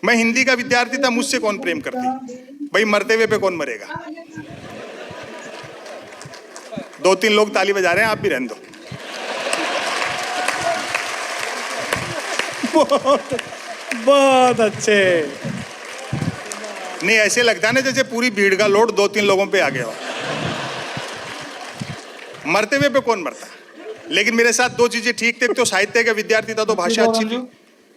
मैं हिंदी का विद्यार्थी था, मुझसे कौन प्रेम करती? भाई मरते हुए पे कौन मरेगा? 2-3 लोग ताली बजा रहे हैं, आप भी रहने दो। बहुत अच्छे। नहीं, ऐसे लगता है ना जैसे पूरी भीड़ का लोड 2-3 लोगों पे आ गया हो। मरते हुए पे कौन मरता? लेकिन मेरे साथ 2 चीजें ठीक थे। तो साहित्य का विद्यार्थी था तो भाषा अच्छी थी,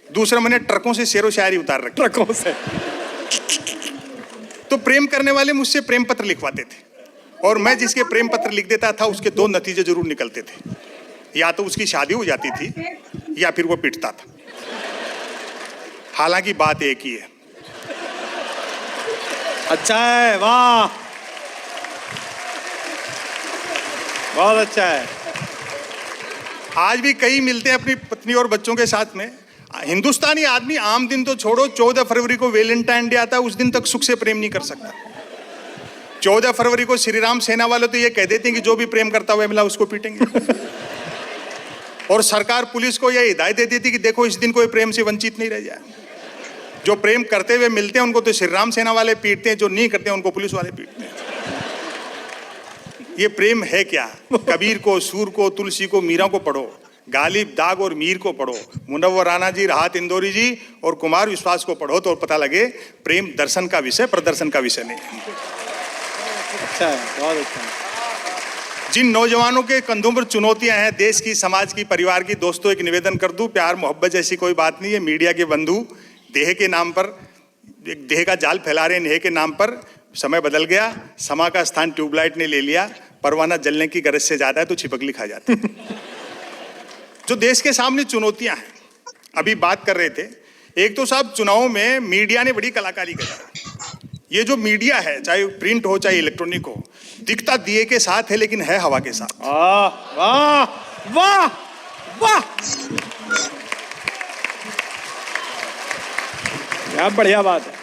दूसरा मैंने ट्रकों से शेरो शायरी उतार रखी। ट्रकों से। तो प्रेम करने वाले मुझसे प्रेम पत्र लिखवाते थे, और मैं जिसके प्रेम पत्र लिख देता था उसके 2 नतीजे जरूर निकलते थे। या तो उसकी शादी हो जाती थी या फिर वो पिटता था। हालांकि बात एक ही है। अच्छा है, वाह, बहुत अच्छा है। आज भी कई मिलते हैं अपनी पत्नी और बच्चों के साथ में। हिंदुस्तानी आदमी आम दिन तो छोड़ो, 14 फरवरी को वैलेंटाइन डे आता है, उस दिन तक सुख से प्रेम नहीं कर सकता। 14 फरवरी को श्री राम सेना वाले तो ये कह देते हैं कि जो भी प्रेम करता हुआ मिला उसको पीटेंगे। और सरकार पुलिस को यह हिदायत देती थी कि देखो इस दिन कोई प्रेम से वंचित नहीं रह जाए। जो प्रेम करते हुए मिलते हैं उनको तो श्री राम सेना वाले पीटते हैं, जो नहीं करते हैं उनको पुलिस वाले पीटते हैं। ये प्रेम है क्या? कबीर को, सूर को, तुलसी को, मीरा को पढ़ो, गालिब, दाग और मीर को पढ़ो, मुनव्वर राणा जी, राहत इंदौरी जी और कुमार विश्वास को पढ़ो तो पता लगे प्रेम दर्शन का विषय, प्रदर्शन का विषय नहीं है। अच्छा है, बहुत अच्छा है। जिन नौजवानों के कंधों पर चुनौतियां हैं, देश की, समाज की, परिवार की, दोस्तों एक निवेदन कर दूं, प्यार मोहब्बत जैसी कोई बात नहीं है। मीडिया के बंधु देह के नाम पर एक देह का जाल फैला रहे हैं। नेह के नाम पर समय बदल गया, समा का स्थान ट्यूबलाइट ने ले लिया। परवाना जलने की गरज से ज्यादा है तो छिपकली खा जाते हैं। जो देश के सामने चुनौतियां हैं, अभी बात कर रहे थे, एक तो साहब चुनाव में मीडिया ने बड़ी कलाकारी करी। ये जो मीडिया है, चाहे प्रिंट हो चाहे इलेक्ट्रॉनिक हो, दिखता दिए के साथ है लेकिन है हवा के साथ। वाह वाह वाह वाह, क्या बढ़िया बात है,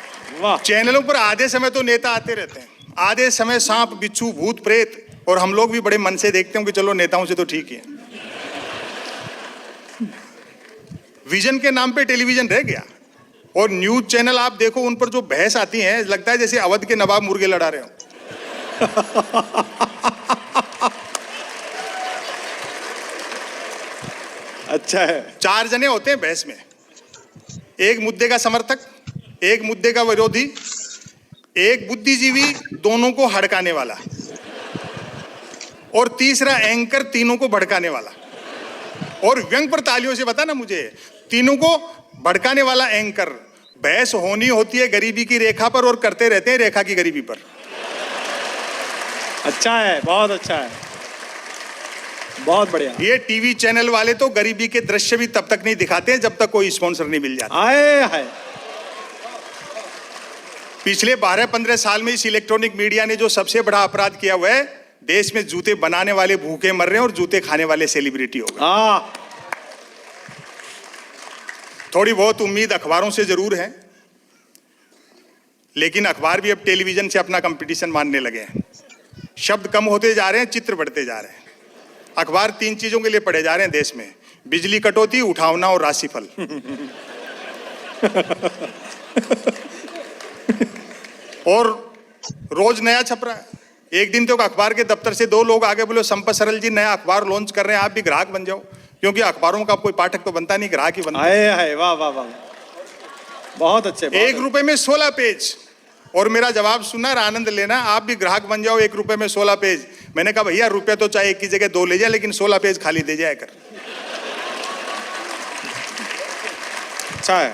वाह। चैनलों पर आधे समय तो नेता आते रहते हैं, आधे समय सांप, बिच्छू, भूत प्रेत, और हम लोग भी बड़े मन से देखते हैं कि चलो नेताओं से तो ठीक ही है। विजन के नाम पे टेलीविजन रह गया, और न्यूज चैनल आप देखो उन पर जो बहस आती है, लगता है जैसे अवध के नवाब मुर्गे लड़ा रहे हो। अच्छा है। 4 जने होते हैं बहस में, एक मुद्दे का समर्थक, एक मुद्दे का विरोधी, एक बुद्धिजीवी, दोनों को हड़काने वाला, और तीसरा एंकर, तीनों को भड़काने वाला। और व्यंग पर तालियों से बता ना मुझे, तीनों को भड़काने वाला एंकर। बहस होनी होती है गरीबी की रेखा पर और करते रहते हैं रेखा की गरीबी पर। अच्छा है, बहुत अच्छा है, बहुत बढ़िया। ये टीवी चैनल वाले तो गरीबी के दृश्य भी तब तक नहीं दिखाते हैं जब तक कोई स्पॉन्सर नहीं मिल जाता। आए है। पिछले 12-15 साल में इस इलेक्ट्रॉनिक मीडिया ने जो सबसे बड़ा अपराध किया हुआ है, देश में जूते बनाने वाले भूखे मर रहे हैं और जूते खाने वाले सेलिब्रिटी हो गए। थोड़ी बहुत उम्मीद अखबारों से जरूर है, लेकिन अखबार भी अब टेलीविजन से अपना कंपटीशन मानने लगे हैं। शब्द कम होते जा रहे हैं, चित्र बढ़ते जा रहे हैं। अखबार 3 चीजों के लिए पढ़े जा रहे हैं देश में: बिजली कटौती, उठावना और राशिफल। और रोज नया छप रहा है। एक दिन तो अखबार के दफ्तर से 2 लोग आगे बोले, संपत सरल जी नया अखबार लॉन्च कर रहे हैं, आप भी ग्राहक बन जाओ। क्योंकि अखबारों का कोई पाठक तो बनता नहीं, ग्राहक ही बनता है। वाह वाह वाह, बहुत अच्छे। 1 रुपए में 16 पेज। और मेरा जवाब सुनना और आनंद लेना, आप भी ग्राहक बन जाओ। 1 रुपए में 16 पेज। मैंने कहा भैया रुपए तो चाहे एक की जगह 2 ले जाए, लेकिन 16 पेज खाली दे जाए कर। अच्छा है।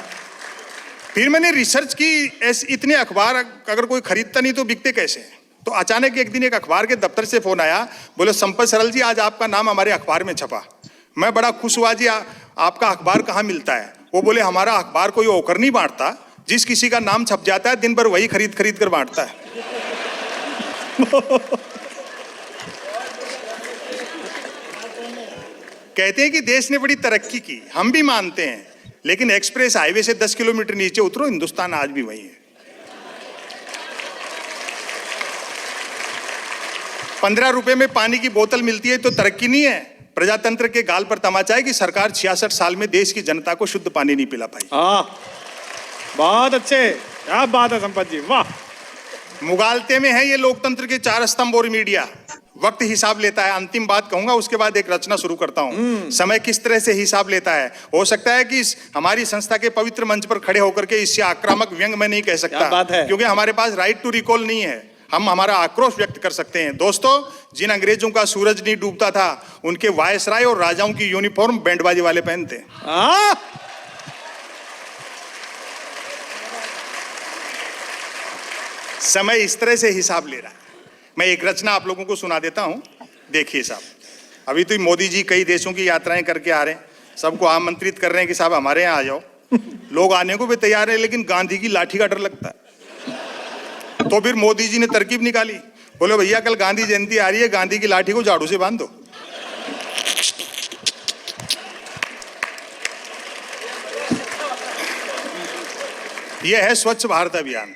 फिर मैंने रिसर्च की, इतने अखबार अगर कोई खरीदता नहीं तो बिकते कैसे हैं? तो अचानक एक दिन एक अखबार के दफ्तर से फोन आया, बोले संपत सरल जी आज आपका नाम हमारे अखबार में छपा। मैं बड़ा खुश हुआ जी, आपका अखबार कहाँ मिलता है? वो बोले हमारा अखबार कोई होकर नहीं बांटता, जिस किसी का नाम छप जाता है दिन भर वही खरीद खरीद कर बांटता है। कहते हैं कि देश ने बड़ी तरक्की की, हम भी मानते हैं, लेकिन एक्सप्रेस हाईवे से 10 किलोमीटर नीचे उतरो, हिंदुस्तान आज भी वही है। 15 रुपए में पानी की बोतल मिलती है तो तरक्की नहीं है। प्रजातंत्र के गाल पर तमाचा है कि सरकार 66 साल में देश की जनता को शुद्ध पानी नहीं पिला पाई। बहुत अच्छे, क्या बात है संपत जी, वाह। मुगालते में है ये लोकतंत्र के चार स्तंभ और मीडिया। वक्त हिसाब लेता है, अंतिम बात कहूंगा उसके बाद एक रचना शुरू करता हूं। समय किस तरह से हिसाब लेता है। हो सकता है कि हमारी संस्था के पवित्र मंच पर खड़े होकर के इससे आक्रामक व्यंग मैं नहीं कह सकता, क्या बात है? क्योंकि हमारे पास राइट टू रिकॉल नहीं है। हम हमारा आक्रोश व्यक्त कर सकते हैं। दोस्तों, जिन अंग्रेजों का सूरज नहीं डूबता था उनके वायसराय और राजाओं की यूनिफॉर्म बैंडबाजी वाले पहनते। समय इस तरह से हिसाब ले रहा है। मैं एक रचना आप लोगों को सुना देता हूं, देखिए साहब। अभी तो मोदी जी कई देशों की यात्राएं करके आ रहे हैं, सबको आमंत्रित कर रहे हैं कि साहब हमारे यहाँ आ जाओ। लोग आने को भी तैयार है, लेकिन गांधी की लाठी का डर लगता है। तो फिर मोदी जी ने तरकीब निकाली, बोले भैया कल गांधी जयंती आ रही है, गांधी की लाठी को झाड़ू से बांध दो। यह है स्वच्छ भारत अभियान।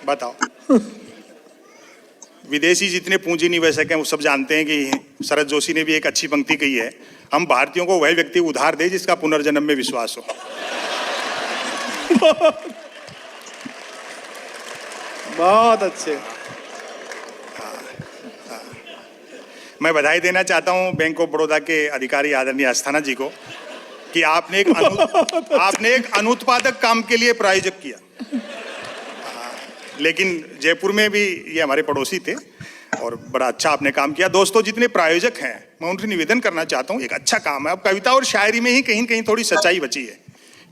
बताओ, विदेशी जितने पूंजी निवेशक हैं वो सब जानते हैं कि शरद जोशी ने भी एक अच्छी पंक्ति कही है, हम भारतीयों को वह व्यक्ति उधार दे जिसका पुनर्जन्म में विश्वास हो। बहुत अच्छे। मैं बधाई देना चाहता हूं बैंक ऑफ बड़ौदा के अधिकारी आदरणीय अस्थाना जी को कि आपने एक अनुत्पादक काम के लिए प्रायोजक किया। लेकिन जयपुर में भी ये हमारे पड़ोसी थे और बड़ा अच्छा आपने काम किया। दोस्तों, जितने प्रायोजक हैं मैं उनसे निवेदन करना चाहता हूँ, एक अच्छा काम है। अब कविता और शायरी में ही कहीं कहीं थोड़ी सच्चाई बची है।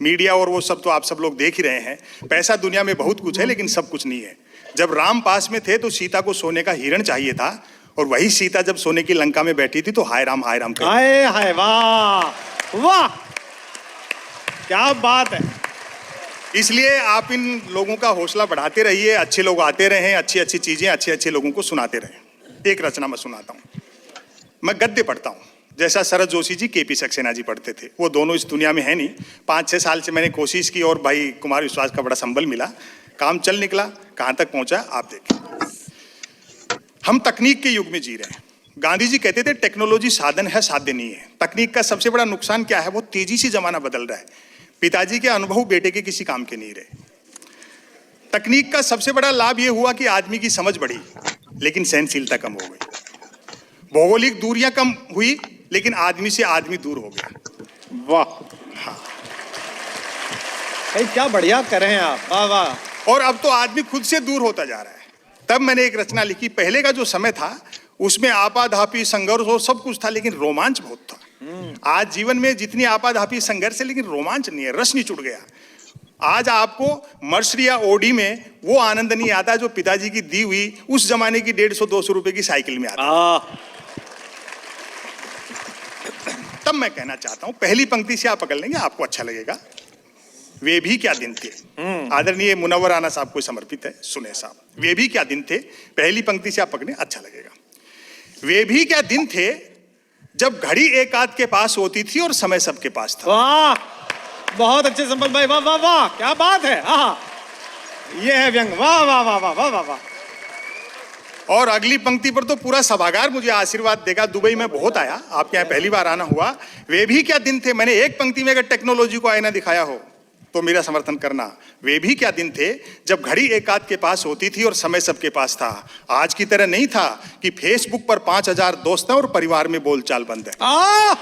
मीडिया और वो सब तो आप सब लोग देख ही रहे हैं। पैसा दुनिया में बहुत कुछ है, लेकिन सब कुछ नहीं है। जब राम पास में थे तो सीता को सोने का हिरण चाहिए था, और वही सीता जब सोने की लंका में बैठी थी तो हाय राम कर। हाय हाय, वाह वाह, क्या बात है। इसलिए आप इन लोगों का हौसला बढ़ाते रहिए, अच्छे लोग आते रहें, अच्छी अच्छी चीजें अच्छे अच्छे लोगों को सुनाते रहें। एक रचना मैं सुनाता हूँ। मैं गद्य पढ़ता हूँ, जैसा शरद जोशी जी केपी सक्सेना जी पढ़ते थे। वो दोनों इस दुनिया में है नहीं। 5-6 साल से मैंने कोशिश की और भाई कुमार विश्वास का बड़ा संबल मिला, काम चल निकला। कहाँ तक पहुंचा आप देखिए। हम तकनीक के युग में जी रहे हैं। गांधी जी कहते थे टेक्नोलॉजी साधन है, साध्य नहीं है। तकनीक का सबसे बड़ा नुकसान क्या है, वो तेजी से जमाना बदल रहा है। पिताजी के अनुभव बेटे के किसी काम के नहीं रहे। तकनीक का सबसे बड़ा लाभ यह हुआ कि आदमी की समझ बढ़ी, लेकिन सहनशीलता कम हो गई। भौगोलिक दूरियां कम हुई, लेकिन आदमी से आदमी दूर हो गया। वाह, हाँ क्या बढ़िया कर रहे हैं आप, वाह वाह। और अब तो आदमी खुद से दूर होता जा रहा है। तब मैंने एक रचना लिखी। पहले का जो समय था उसमें आपाधापी संघर्ष और सब कुछ था, लेकिन रोमांच बहुत था। आज जीवन में जितनी आपाधापी संघर्ष है, लेकिन रोमांच नहीं है, रस नहीं जुड़ गया। आज आपको मर्सिडीज या ऑडी में वो आनंद नहीं आता जो पिताजी की दी हुई उस जमाने की 150-200 रुपए की साइकिल में आता। तब मैं कहना चाहता हूं, पहली पंक्ति से आप पकड़ लेंगे, आपको अच्छा लगेगा। वे भी क्या दिन थे, आदरणीय मुनव्वर राना साहब को समर्पित है। सुने साहब, वे भी क्या दिन थे। पहली पंक्ति से आप पकड़े, अच्छा लगेगा। वे भी क्या दिन थे जब घड़ी एक आध के पास होती थी और समय सबके पास था। वाह, बहुत अच्छे संपत भाई, वाह वाह वाह, क्या बात है। हाँ, ये है व्यंग, वाह वाह वाह वाह वाह वाह। और अगली पंक्ति पर तो पूरा सभागार मुझे आशीर्वाद देगा। दुबई में बहुत आया, आपके यहाँ पहली बार आना हुआ। वे भी क्या दिन थे, मैंने एक पंक्ति में अगर टेक्नोलॉजी को आईना दिखाया हो तो मेरा समर्थन करना। वे भी क्या दिन थे जब घड़ी एक आध के पास होती थी और समय सबके पास था। आज की तरह नहीं था कि फेसबुक पर 5000 दोस्त हैं और परिवार में बोलचाल बंद है। वाह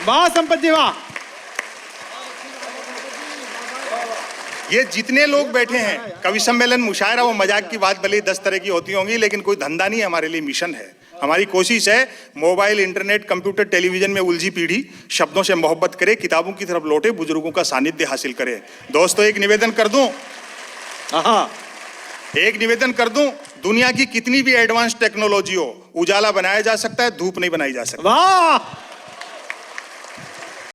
वाह संपत जी, वाह। ये जितने लोग बैठे हैं, कवि सम्मेलन, मुशायरा, वो मजाक की बात भले 10 तरह की होती होंगी, लेकिन कोई धंधा नहीं है, हमारे लिए मिशन है। हमारी कोशिश है मोबाइल, इंटरनेट, कंप्यूटर, टेलीविजन में उलझी पीढ़ी शब्दों से मोहब्बत करे, किताबों की तरफ लौटे, बुजुर्गों का सानिध्य हासिल करे। दोस्तों, एक निवेदन कर दूं, दुनिया की कितनी भी एडवांस टेक्नोलॉजी हो, उजाला बनाया जा सकता है, धूप नहीं बनाई जा सकती। वाह।